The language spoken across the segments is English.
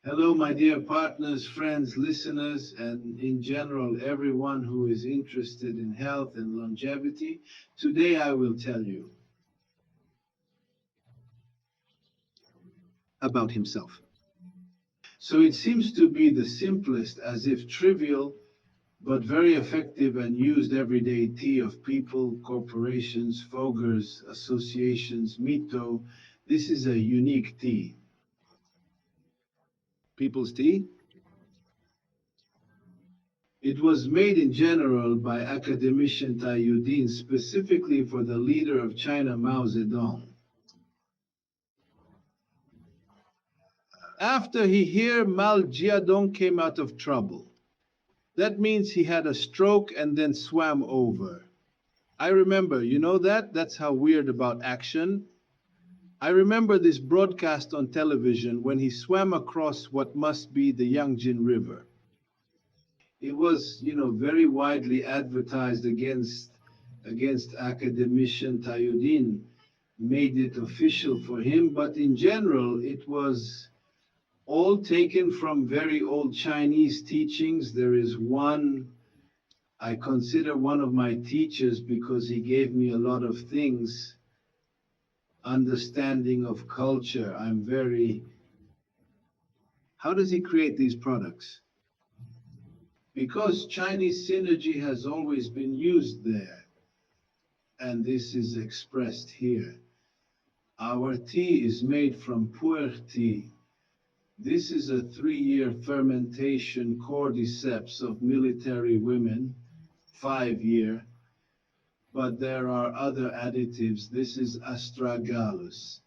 Hello, my dear partners, friends, listeners, and in general, everyone who is interested in health and longevity. Today, I will tell you about himself. So, it seems to be the simplest, as if trivial, but very effective and used everyday tea of people, corporations, foggers, associations, mito. This is a unique tea. People's tea? It was made in general by academician Taiyuddin specifically for the leader of China, Mao Zedong. After he heard Mao Zedong came out of trouble. That means he had a stroke and then swam over. I remember, you know that? That's how weird about action. I remember this broadcast on television when he swam across what must be the Yangtze River. It was, very widely advertised against academician Tajuddin, made it official for him, but in general, it was all taken from very old Chinese teachings. There is one I consider one of my teachers because he gave me a lot of things, understanding of culture. I'm very. How does he create these products? Because Chinese synergy has always been used there, and this is expressed here. Our tea is made from puer tea. This is a 3-year fermentation cordyceps of military women, 5-year, but there are other additives. This is astragalus,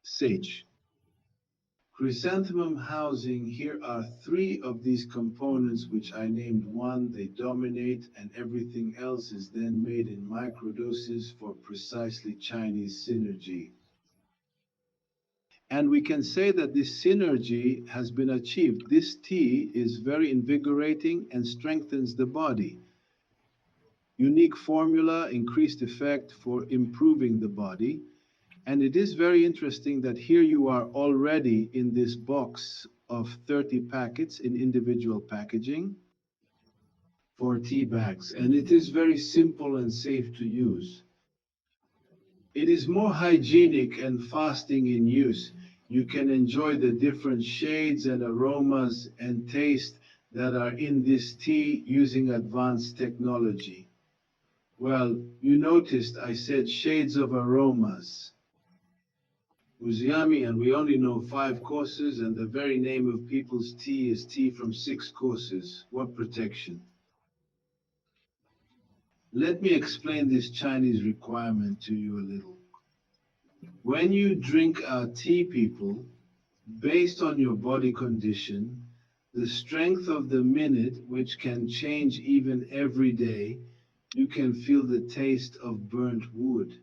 sage. Chrysanthemum housing, here are 3 of these components which I named. One, they dominate, and everything else is then made in microdoses for precisely Chinese synergy. And we can say that this synergy has been achieved. This tea is very invigorating and strengthens the body. Unique formula, increased effect for improving the body. And it is very interesting that here you are already in this box of 30 packets in individual packaging for tea bags. And it is very simple and safe to use. It is more hygienic and fasting in use. You can enjoy the different shades and aromas and taste that are in this tea using advanced technology. Well, you noticed I said shades of aromas. Uziami, and we only know 5 courses, and the very name of people's tea is tea from 6 courses. What protection? Let me explain this Chinese requirement to you a little. When you drink our tea, people, based on your body condition, the strength of the minute, which can change even every day, you can feel the taste of burnt wood.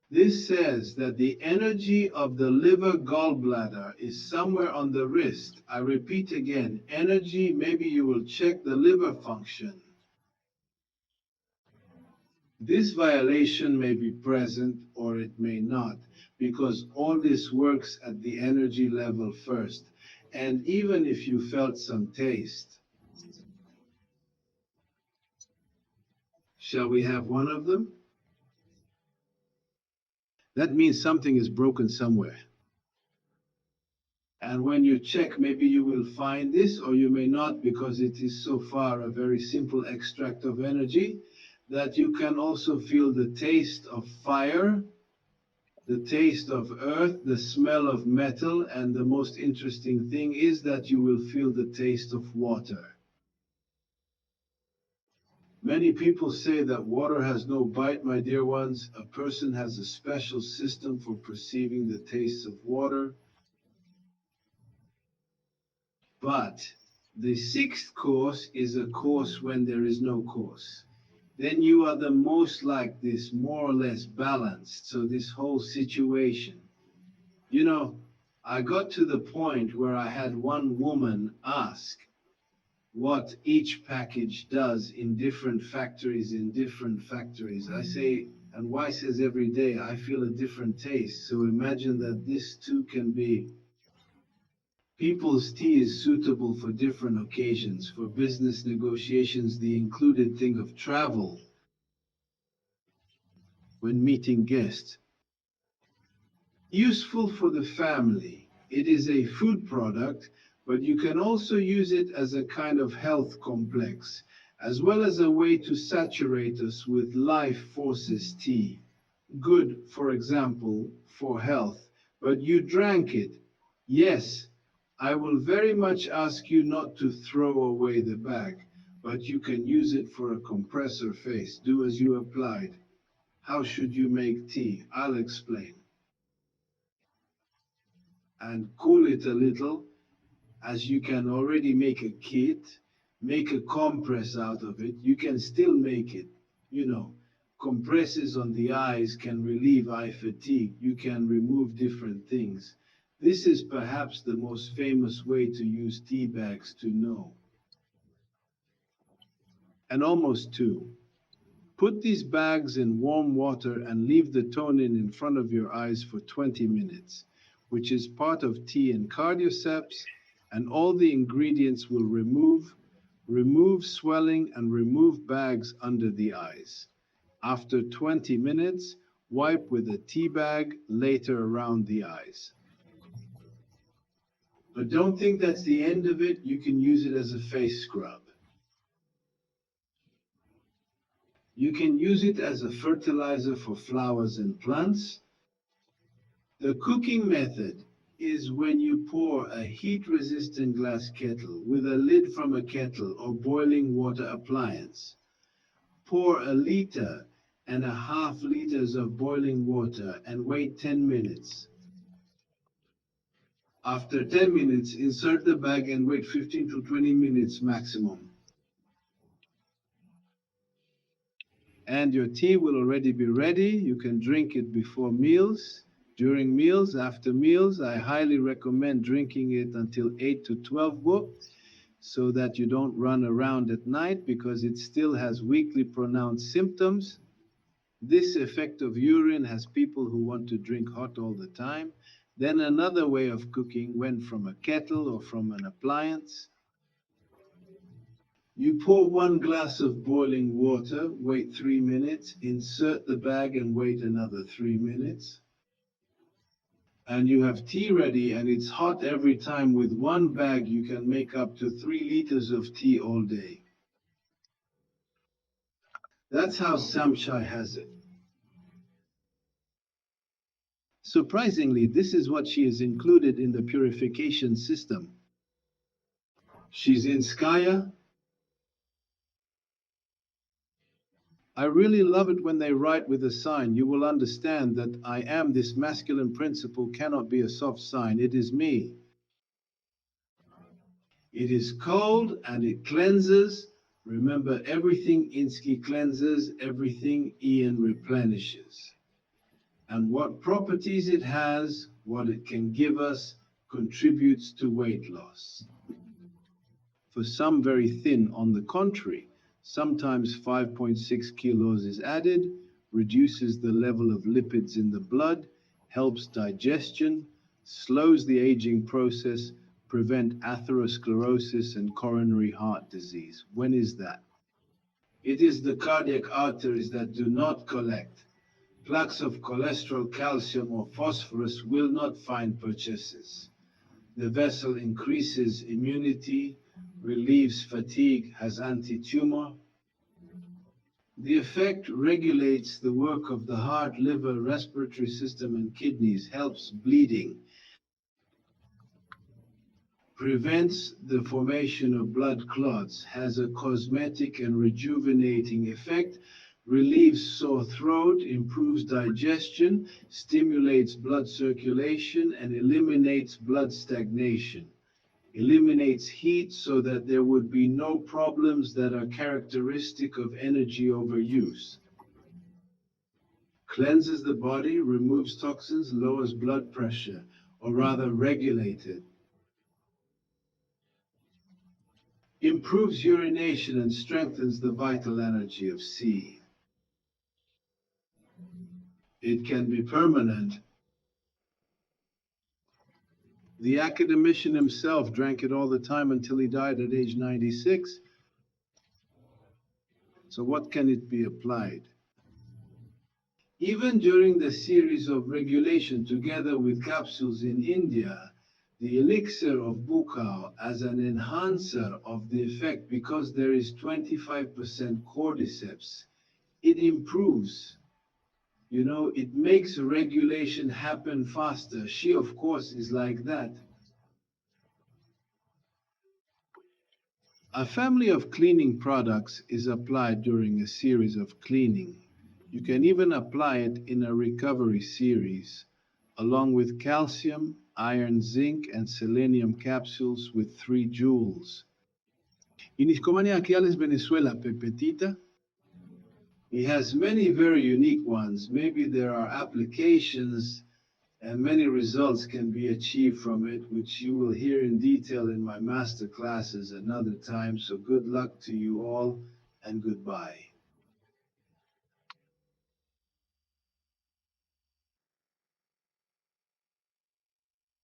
This says that the energy of the liver gallbladder is somewhere on the wrist. I repeat again, energy, maybe you will check the liver function. This violation may be present or it may not, because all this works at the energy level first. And even if you felt some taste, shall we have one of them? That means something is broken somewhere. And when you check, maybe you will find this, or you may not, because it is so far a very simple extract of energy that you can also feel the taste of fire, the taste of earth, the smell of metal, and the most interesting thing is that you will feel the taste of water. Many people say that water has no bite, my dear ones. A person has a special system for perceiving the taste of water. But the 6th course is a course when there is no course. Then you are the most like this, more or less balanced. So this whole situation, I got to the point where I had one woman ask what each package does in different factories, I say, and why says every day I feel a different taste. So imagine that this too can be People's tea is suitable for different occasions. For business negotiations, the included thing of travel when meeting guests. Useful for the family. It is a food product, but you can also use it as a kind of health complex, as well as a way to saturate us with life forces tea. Good, for example, for health, but you drank it. Yes, I will very much ask you not to throw away the bag, but you can use it for a compressor face. Do as you applied. How should you make tea? I'll explain. And cool it a little, as you can already make a kit, make a compress out of it. You can still make it, you know. Compresses on the eyes can relieve eye fatigue. You can remove different things. This is perhaps the most famous way to use tea bags to know. And almost two. Put these bags in warm water and leave the tonin in front of your eyes for 20 minutes, which is part of tea and cordyceps, and all the ingredients will remove swelling and remove bags under the eyes. After 20 minutes, wipe with a tea bag later around the eyes. But don't think that's the end of it. You can use it as a face scrub. You can use it as a fertilizer for flowers and plants. The cooking method is when you pour a heat-resistant glass kettle with a lid from a kettle or boiling water appliance. Pour 1.5 liters of boiling water and wait 10 minutes. After 10 minutes, insert the bag and wait 15 to 20 minutes maximum. And your tea will already be ready. You can drink it before meals, during meals, after meals. I highly recommend drinking it until 8 to 12 book so that you don't run around at night because it still has weakly pronounced symptoms. This effect of urine has people who want to drink hot all the time. Then another way of cooking went from a kettle or from an appliance. You pour 1 glass of boiling water, wait 3 minutes, insert the bag and wait another 3 minutes. And you have tea ready and it's hot every time. With one bag, you can make up to 3 liters of tea all day. That's how Samshai has it. Surprisingly, this is what she has included in the purification system. She's in Skaya. I really love it when they write with a sign. You will understand that I am this masculine principle cannot be a soft sign. It is me. It is cold and it cleanses. Remember, everything Inski cleanses, everything Ian replenishes. And what properties it has, what it can give us, contributes to weight loss. For some very thin, on the contrary, sometimes 5.6 kilos is added, reduces the level of lipids in the blood, helps digestion, slows the aging process, prevent atherosclerosis and coronary heart disease. When is that? It is the cardiac arteries that do not collect. Plaques of cholesterol, calcium, or phosphorus will not find purchases. The vessel increases immunity, relieves fatigue, has anti-tumor. The effect regulates the work of the heart, liver, respiratory system, and kidneys, helps bleeding, prevents the formation of blood clots, has a cosmetic and rejuvenating effect, relieves sore throat, improves digestion, stimulates blood circulation, and eliminates blood stagnation. Eliminates heat so that there would be no problems that are characteristic of energy overuse. Cleanses the body, removes toxins, lowers blood pressure, or rather regulates it. Improves urination and strengthens the vital energy of C. It can be permanent. The academician himself drank it all the time until he died at age 96. So, what can it be applied? Even during the series of regulation together with capsules in India, the elixir of Buccal as an enhancer of the effect because there is 25% cordyceps, it improves. It makes regulation happen faster. She, of course, is like that. A family of cleaning products is applied during a series of cleaning. You can even apply it in a recovery series, along with calcium, iron, zinc, and selenium capsules with 3 joules. Iniscomania aquiales Venezuela, Pepetita. He has many very unique ones. Maybe there are applications and many results can be achieved from it, which you will hear in detail in my master classes another time. So good luck to you all and goodbye.